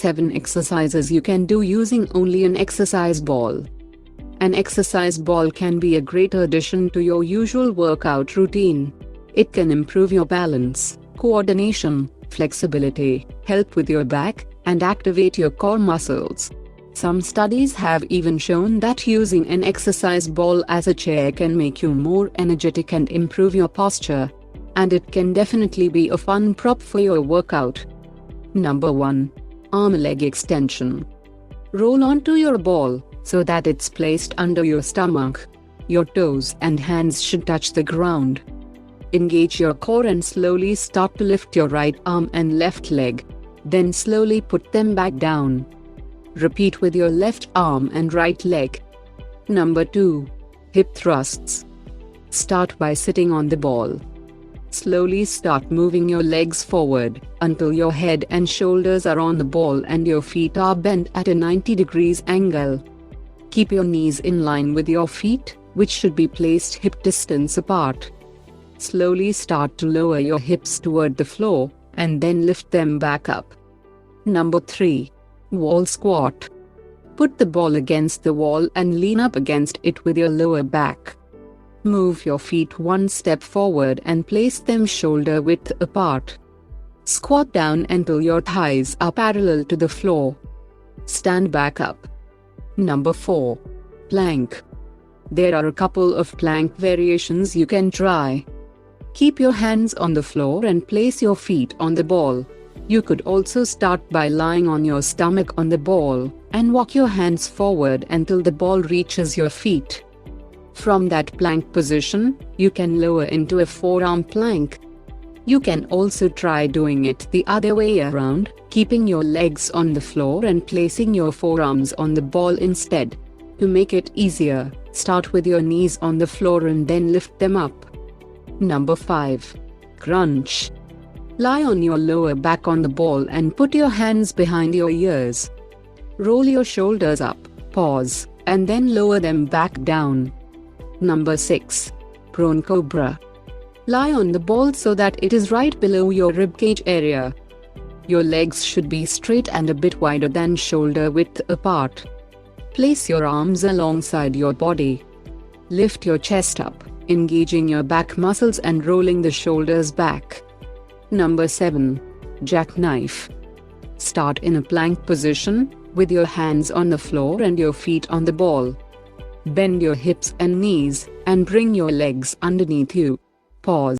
7 exercises you can do using only an exercise ball. An exercise ball can be a great addition to your usual workout routine. It can improve your balance, coordination, flexibility, help with your back, and activate your core muscles. Some studies have even shown that using an exercise ball as a chair can make you more energetic and improve your posture. And it can definitely be a fun prop for your workout. Number 1. Arm-leg extension. Roll onto your ball so that it's placed under your stomach. Your toes and hands should touch the ground. Engage your core and slowly start to lift your right arm and left leg. Then slowly put them back down. Repeat with your left arm and right leg. Number 2. Hip thrusts. Start by sitting on the ball. Slowly start moving your legs forward until your head and shoulders are on the ball and your feet are bent at a 90 degrees angle. Keep your knees in line with your feet, which should be placed hip distance apart. Slowly start to lower your hips toward the floor, and then lift them back up. Number 3. Wall squat. Put the ball against the wall and lean up against it with your lower back. Move your feet one step forward and place them shoulder width apart. Squat down until your thighs are parallel to the floor. Stand back up. Number 4. Plank. There are a couple of plank variations you can try. Keep your hands on the floor and place your feet on the ball. You could also start by lying on your stomach on the ball, and walk your hands forward until the ball reaches your feet. From that plank position, you can lower into a forearm plank. You can also try doing it the other way around, keeping your legs on the floor and placing your forearms on the ball instead. To make it easier, start with your knees on the floor and then lift them up. Number 5. Crunch. Lie on your lower back on the ball and put your hands behind your ears. Roll your shoulders up, pause, and then lower them back down. Number 6. Prone cobra. Lie on the ball so that it is right below your ribcage area. Your legs should be straight and a bit wider than shoulder width apart. Place your arms alongside your body. Lift your chest up, engaging your back muscles and rolling the shoulders back. Number 7. Jackknife. Start in a plank position, with your hands on the floor and your feet on the ball. Bend your hips and knees, and bring your legs underneath you. Pause.